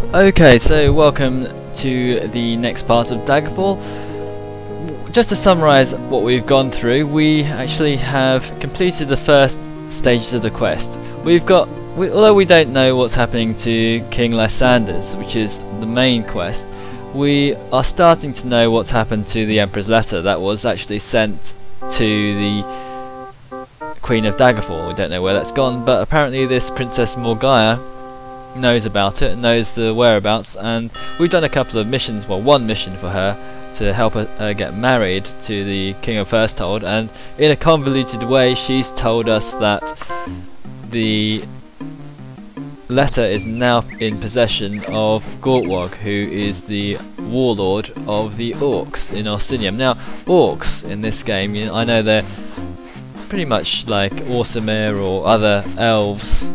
Okay, so welcome to the next part of Daggerfall. Just to summarise what we've gone through, we actually have completed the first stages of the quest. Although we don't know what's happening to King Lysander's, which is the main quest, we are starting to know what's happened to the Emperor's letter that was actually sent to the Queen of Daggerfall. We don't know where that's gone, but apparently this Princess Morgaya knows about it, knows the whereabouts, and we've done a couple of missions, well, one mission for her to help her get married to the King of Firsthold, and in a convoluted way she's told us that the letter is now in possession of Gortwog, who is the warlord of the Orcs in Orsinium. Now, Orcs in this game, I know they're pretty much like Orsimir or other elves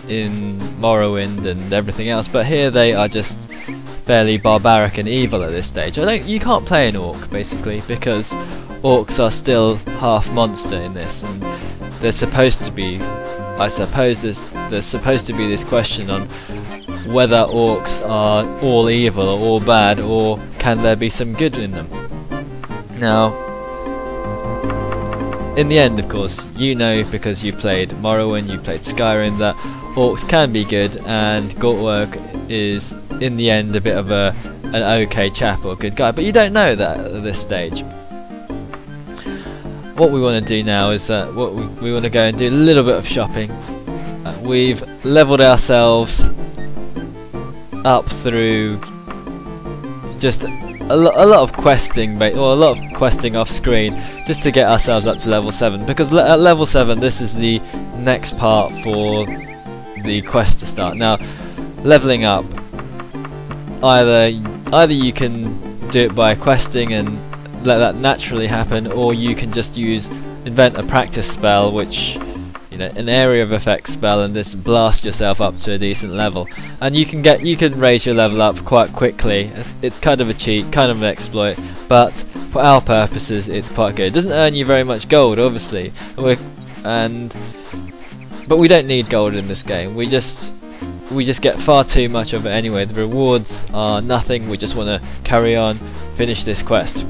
in Morrowind and everything else, but here they are just fairly barbaric and evil at this stage. You can't play an orc basically because orcs are still half monster in this, and there's supposed to be, I suppose, there's supposed to be this question on whether orcs are all evil or all bad, or can there be some good in them. Now, in the end, of course, you know, because you've played Morrowind, you've played Skyrim, that orcs can be good, and Gortwog is, in the end, a bit of an okay chap or good guy, but you don't know that at this stage. What we want to do now is we want to go and do a little bit of shopping. We've leveled ourselves up through just a lot of questing, or a lot of questing off screen, just to get ourselves up to level 7, because at level 7 this is the next part for the quest to start. Now, leveling up, either you can do it by questing and let that naturally happen, or you can just invent a practice spell, which, an area of effect spell, and just blast yourself up to a decent level, and you can raise your level up quite quickly. It's kind of a cheat, kind of an exploit, but for our purposes it's quite good. It doesn't earn you very much gold, obviously, but we don't need gold in this game. We just get far too much of it anyway. The rewards are nothing. We just want to carry on, finish this quest.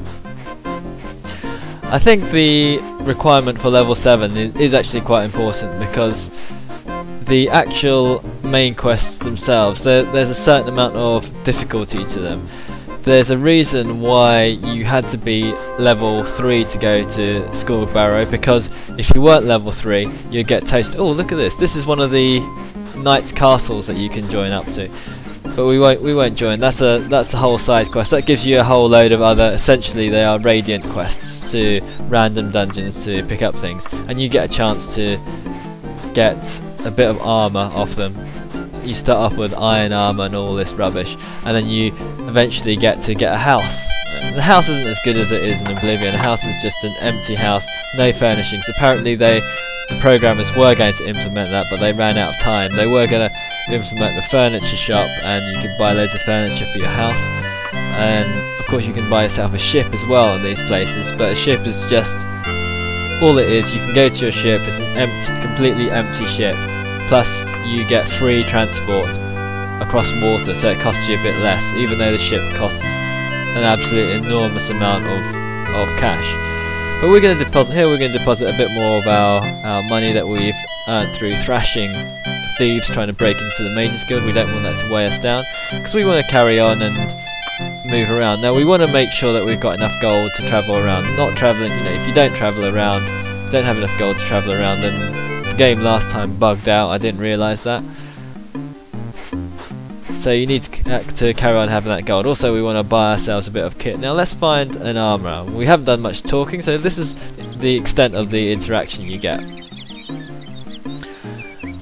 I think the requirement for level 7 is actually quite important, because the actual main quests themselves, there's a certain amount of difficulty to them. There's a reason why you had to be level 3 to go to Skulkbarrow, because if you weren't level 3 you'd get toasted. Oh, look at this! This is one of the Knights' castles that you can join up to. But we won't join. That's a whole side quest. That gives you a whole load of other, essentially they are radiant quests to random dungeons to pick up things, and you get a chance to get a bit of armour off them. You start off with iron armour and all this rubbish, and then you eventually get a house. The house isn't as good as it is in Oblivion. A house is just an empty house, no furnishings. Apparently the programmers were going to implement that, but they ran out of time. They were going to implement the furniture shop, and you could buy loads of furniture for your house, and of course you can buy yourself a ship as well in these places, but a ship is just all it is. You can go to your ship, it's an completely empty ship, plus you get free transport across water, so it costs you a bit less, even though the ship costs an absolute enormous amount of cash. But we're going to deposit here. We're going to deposit a bit more of our money that we've earned through thrashing thieves trying to break into the Mages Guild. We don't want that to weigh us down, because we want to carry on and move around. Now, we want to make sure that we've got enough gold to travel around. Not travelling, if you don't travel around, don't have enough gold to travel around, then the game last time bugged out. I didn't realise that. So you need to carry on having that gold. Also, we want to buy ourselves a bit of kit. Now let's find an armourer. We haven't done much talking, so this is the extent of the interaction you get.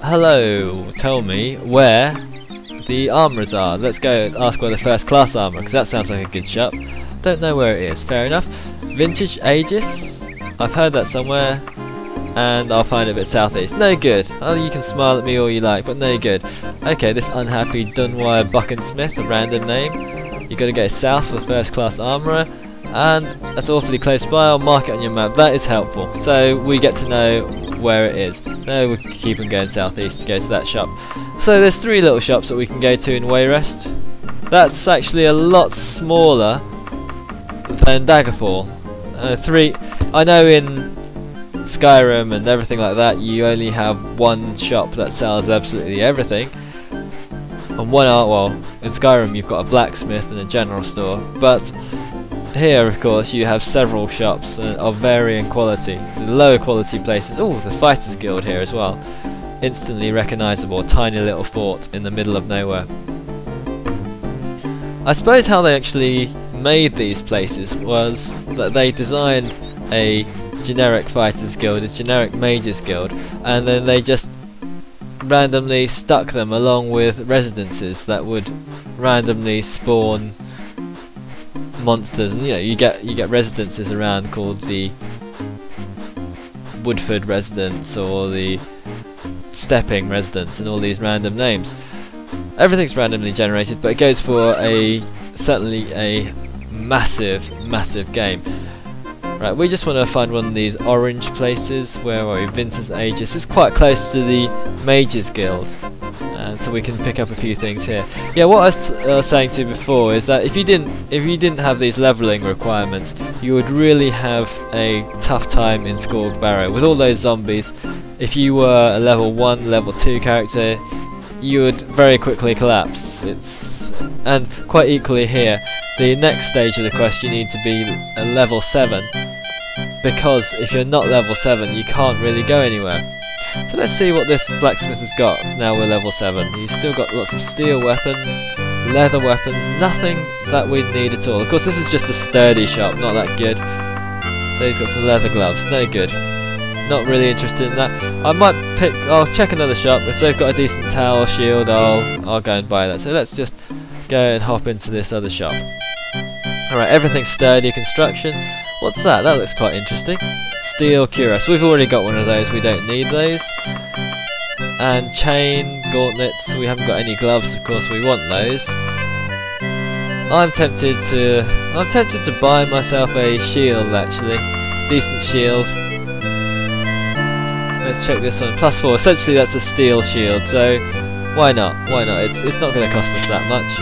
Hello, tell me where the armourers are. Let's go and ask where the first class armourer, because that sounds like a good shop. Don't know where it is. Fair enough. Vintage Aegis. I've heard that somewhere, and I'll find it a bit southeast. No good. Oh, you can smile at me all you like, but no good. Okay, this unhappy Dunwire Buckensmith, a random name. You got to go south for the first class armourer, and that's awfully close by. I'll mark it on your map. That is helpful, so we get to know where it is. So we keep on going southeast to go to that shop. So there's 3 little shops that we can go to in Wayrest. That's actually a lot smaller than Daggerfall. 3. I know in Skyrim and everything like that you only have one shop that sells absolutely everything. And well, in Skyrim you've got a blacksmith and a general store, but here of course you have several shops of varying quality. The lower quality places, oh, the Fighters Guild here as well. Instantly recognisable, tiny little fort in the middle of nowhere. I suppose how they actually made these places was that they designed a generic Fighters Guild, a generic Mages Guild, and then they just randomly stuck them along with residences that would randomly spawn monsters, and you get residences around called the Woodford Residence or the Stepping Residence and all these random names. Everything's randomly generated, but it goes for certainly a massive game. Right, we just want to find one of these orange places. Where are we? Vinter's Aegis. It's quite close to the Mages Guild, and so we can pick up a few things here. Yeah, what I was saying to you before is that if you didn't have these leveling requirements, you would really have a tough time in Skorg Barrow with all those zombies. If you were a level 1, level 2 character, you would very quickly collapse. And quite equally here, the next stage of the quest you need to be a level 7, because if you're not level 7 you can't really go anywhere. So let's see what this blacksmith has got. Now we're level 7. He's still got lots of steel weapons, leather weapons, nothing that we'd need at all. Of course this is just a sturdy shop, not that good. So he's got some leather gloves, no good. Not really interested in that. I'll check another shop. If they've got a decent tower shield, I'll go and buy that. So let's just go and hop into this other shop. Alright, everything's sturdy construction. What's that? That looks quite interesting. Steel cuirass. We've already got one of those, we don't need those. And chain, gauntlets. We haven't got any gloves, of course we want those. I'm tempted to buy myself a shield actually. Decent shield. Let's check this one. +4. Essentially that's a steel shield, so why not? Why not? It's not going to cost us that much.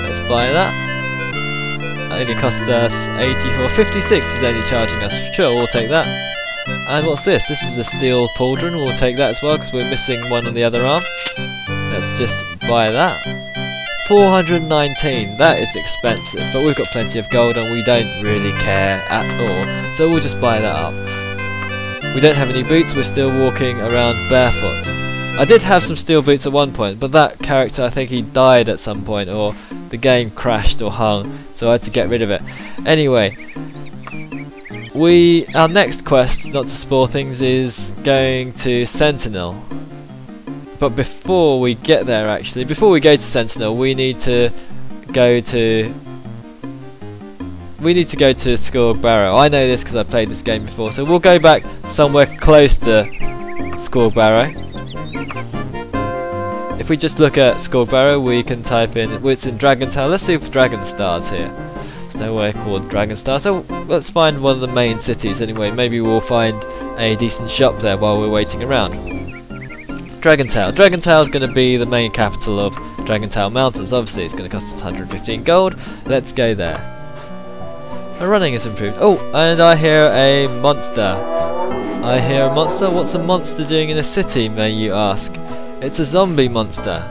Let's buy that. It only costs us 84. 56 is only charging us. Sure, we'll take that. And what's this? This is a steel pauldron. We'll take that as well because we're missing one on the other arm. Let's just buy that. 419. That is expensive, but we've got plenty of gold and we don't really care at all. So we'll just buy that up. We don't have any boots. We're still walking around barefoot. I did have some steel boots at one point, but that character, I think he died at some point, or the game crashed or hung, so I had to get rid of it. Anyway, our next quest, not to spoil things, is going to Sentinel. But before we get there, actually, before we go to Sentinel, we need to go to Skorg Barrow. I know this because I played this game before, so we'll go back somewhere close to Skorg Barrow. If we just look at Skorg Barrow, we can type in, well, it's in Dragontown. Let's see if Dragonstar's here. There's nowhere called Dragonstar, so let's find one of the main cities anyway. Maybe we'll find a decent shop there while we're waiting around. Dragontown. Dragontown is going to be the main capital of Dragontown Mountains. Obviously it's going to cost us 115 gold. Let's go there. My running is improved. Oh, and I hear a monster. I hear a monster? What's a monster doing in a city, may you ask? It's a zombie monster.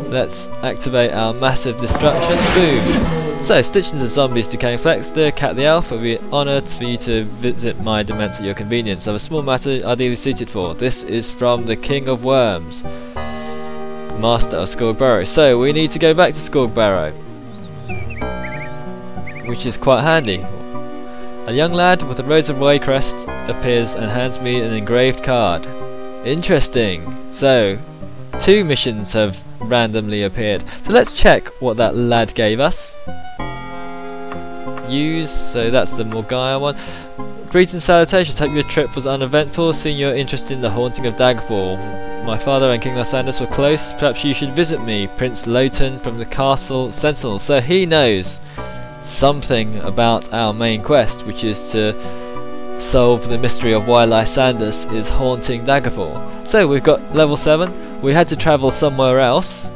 Let's activate our massive destruction. Boom! So, stitched into zombies, decaying flex, the cat the elf, it would be honoured for you to visit my demesne at your convenience. I have a small matter ideally suited for. This is from the King of Worms, Master of Skorg Barrow. So, we need to go back to Skorg Barrow, which is quite handy. A young lad with a Rose of Waycrest appears and hands me an engraved card. Interesting. So, 2 missions have randomly appeared. So let's check what that lad gave us. Use, so that's the Morgaya one. Greetings, salutations, hope your trip was uneventful, seeing your interest in the haunting of Daggerfall. My father and King Lysander were close, perhaps you should visit me, Price Lhotun from the Castle Sentinel. So he knows something about our main quest, which is to solve the mystery of why Lysander is haunting Daggerfall. So we've got level 7, We had to travel somewhere else,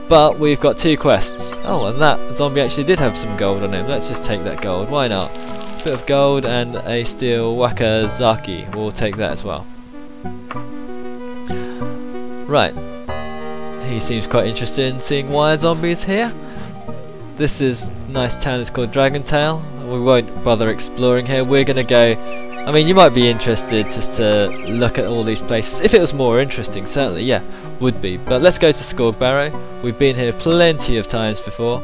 but we've got 2 quests. Oh, and that zombie actually did have some gold on him. Let's just take that gold. Why not? Bit of gold and a steel Wakazaki. We'll take that as well. Right. He seems quite interested in seeing why a zombie is here. This is nice town. It's called Dragontail. We won't bother exploring here. We're gonna go. I mean, you might be interested just to look at all these places. If it was more interesting, certainly, yeah, would be. But let's go to Skorgbarrow. We've been here plenty of times before.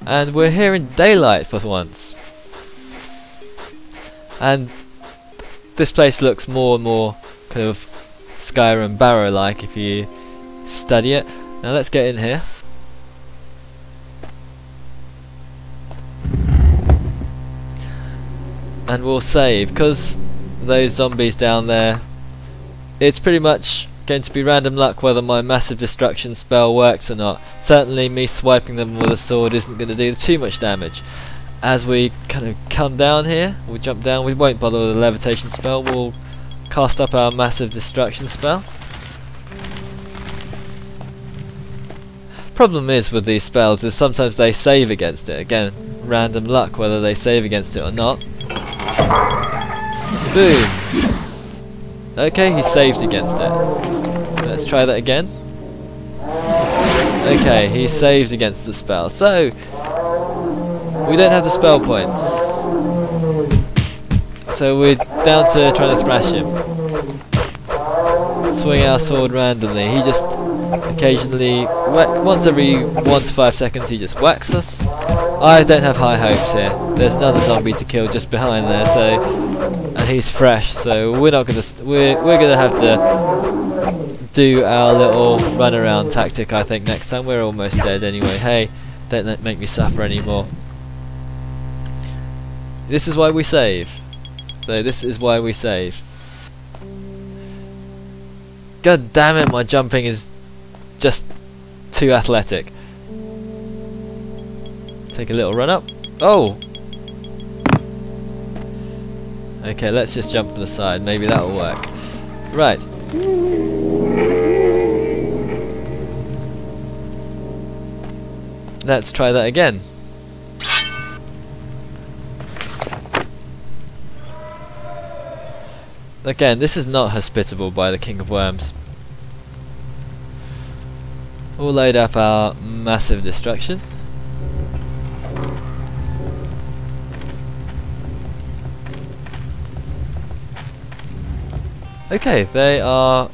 And we're here in daylight for once. And this place looks more and more kind of Skyrim Barrow-like if you study it. Now let's get in here. And we'll save, because those zombies down there, it's pretty much going to be random luck whether my massive destruction spell works or not. Certainly me swiping them with a sword isn't going to do too much damage. As we kind of come down here, we'll jump down, we won't bother with a levitation spell, we'll cast up our massive destruction spell. Problem is with these spells is sometimes they save against it. Again, random luck whether they save against it or not. Boom! Okay, he saved against it. Let's try that again. Okay, he saved against the spell. So, we don't have the spell points. So we're down to trying to thrash him. Swing our sword randomly. He just occasionally, once every 1 to 5 seconds, he just whacks us. I don't have high hopes here. There's another zombie to kill just behind there, so, and he's fresh, so we're not gonna. We're gonna have to do our little run around tactic. I think next time. We're almost dead anyway. Hey, don't make me suffer anymore. This is why we save. So this is why we save. God damn it! My jumping is just too athletic. Take a little run up. Oh! Okay, let's just jump from the side. Maybe that'll work. Right. Let's try that again. Again, this is not hospitable by the King of Worms. We'll load up our massive destruction. Okay, they are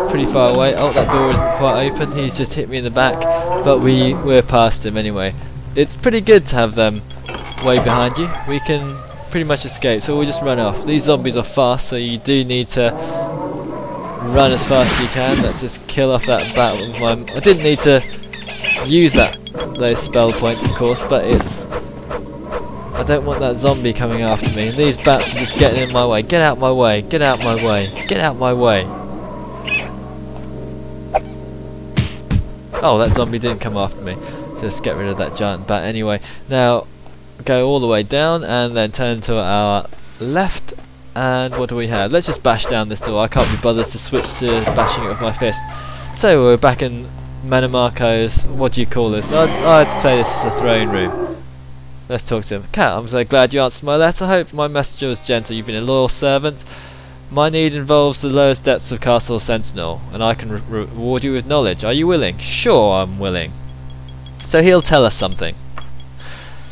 pretty far away. Oh, that door isn't quite open. He's just hit me in the back, but we're past him anyway. It's pretty good to have them way behind you. We can pretty much escape, so we'll just run off. These zombies are fast, so you do need to run as fast as you can. Let's just kill off that bat with my... I didn't need to use those spell points, of course, but it's... I don't want that zombie coming after me. And these bats are just getting in my way. Get out my way. Get out my way. Get out my way. Oh, that zombie didn't come after me. Just get rid of that giant bat anyway. Now, go all the way down and then turn to our left. And what do we have? Let's just bash down this door. I can't be bothered to switch to bashing it with my fist. So we're back in Mannimarcos. What do you call this? I'd say this is a throne room. Let's talk to him. Cat, I'm so glad you answered my letter. I hope my messenger was gentle. You've been a loyal servant. My need involves the lowest depths of Castle Sentinel, and I can reward you with knowledge. Are you willing? Sure, I'm willing. So he'll tell us something.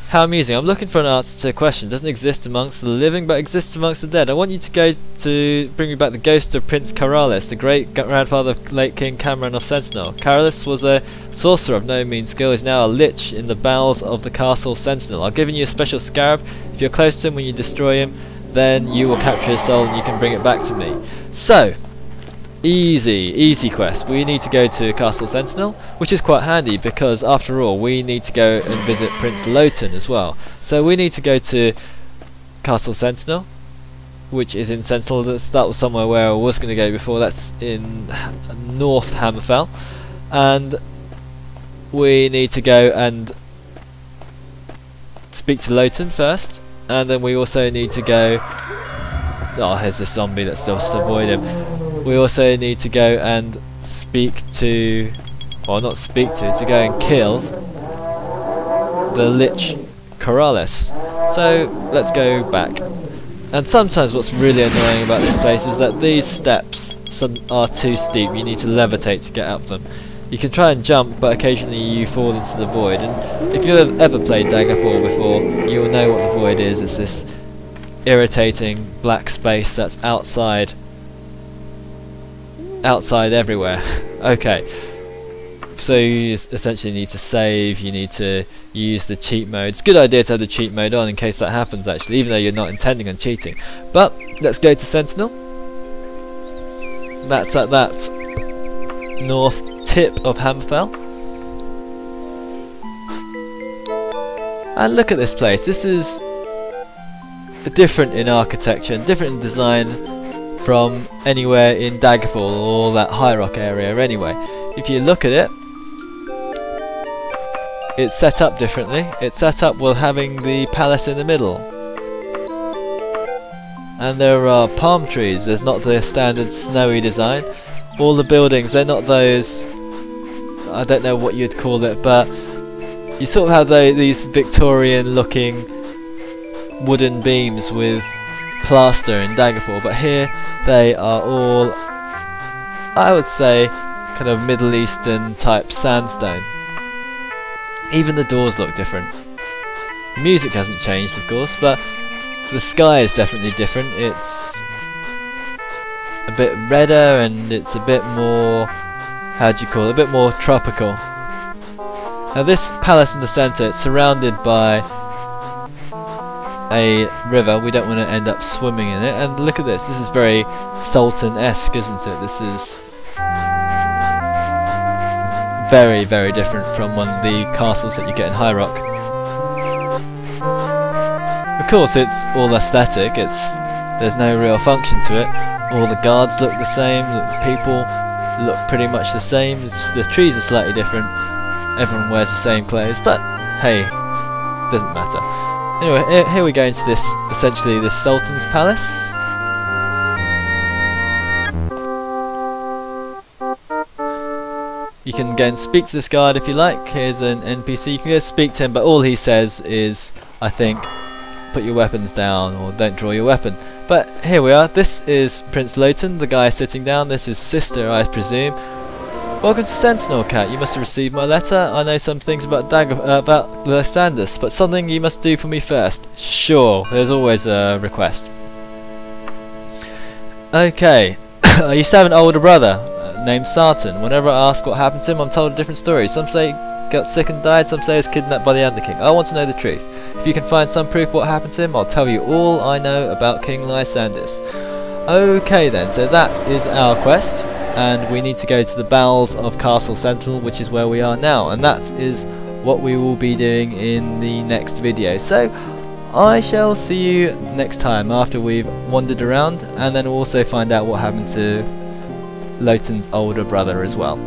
How amusing. I'm looking for an answer to a question. Doesn't exist amongst the living, but exists amongst the dead. I want you to go to bring me back the ghost of Prince Karalis, the great grandfather of late King Cameron of Sentinel. Karalis was a sorcerer of no mean skill. He's now a lich in the bowels of the Castle Sentinel. I've given you a special scarab. If you're close to him when you destroy him, then you will capture his soul and you can bring it back to me. So, easy quest. We need to go to Castle Sentinel, which is quite handy because after all we need to go and visit Price Lhotun as well. So we need to go to Castle Sentinel, which is in Sentinel. That was somewhere where I was going to go before. That's in North Hammerfell, and we need to go and speak to Lhotun first, and then we also need to go... Oh, here's this zombie. Let's just avoid him. we also need to go and speak to, well, not speak to go and kill the Lich Corrales. So let's go back. And sometimes what's really annoying about this place is that these steps are too steep. You need to levitate to get up them. You can try and jump, but occasionally you fall into the void. And if you've ever played Daggerfall before, you'll know what the void is. It's this irritating black space that's outside everywhere. Okay. So you essentially need to save, you need to use the cheat mode. It's a good idea to have the cheat mode on in case that happens actually, even though you're not intending on cheating. But let's go to Sentinel. That's at that north tip of Hammerfell. And look at this place. This is different in architecture and different in design from anywhere in Daggerfall or that High Rock area anyway. If you look at it, it's set up differently. It's set up with having the palace in the middle. And there are palm trees. There's not the standard snowy design. All the buildings, they're not those, I don't know what you'd call it, but you sort of have these Victorian looking wooden beams with plaster in Daggerfall, but here they are all, I would say, kind of Middle Eastern type sandstone. Even the doors look different. The music hasn't changed, of course, but the sky is definitely different. It's a bit redder and it's a bit more, how do you call it, a bit more tropical. Now this palace in the centre, it's surrounded by a river. We don't want to end up swimming in it. And look at this. This is very Sultan-esque, isn't it? This is very, very different from one of the castles that you get in High Rock. Of course, it's all aesthetic. There's no real function to it. All the guards look the same. The people look pretty much the same. The trees are slightly different. Everyone wears the same clothes, but hey, doesn't matter. Anyway, here we go into this, essentially this Sultan's palace. You can go and speak to this guard if you like. Here's an NPC. You can go speak to him, but all he says is, I think, put your weapons down or don't draw your weapon. But here we are. This is Prince Lhotun, the guy sitting down. This is sister, I presume. Welcome to Sentinel, Cat. You must have received my letter. I know some things about Lysander, but something you must do for me first. Sure, there's always a request. Okay, I used to have an older brother named Sartan. Whenever I ask what happened to him, I'm told a different story. Some say he got sick and died, some say he was kidnapped by the Underking. I want to know the truth. If you can find some proof what happened to him, I'll tell you all I know about King Lysander. Okay then, so that is our quest. And we need to go to the bowels of Castle Sentinel, which is where we are now, and that is what we will be doing in the next video. So I shall see you next time after we've wandered around, and then we'll also find out what happened to Lhotun's older brother as well.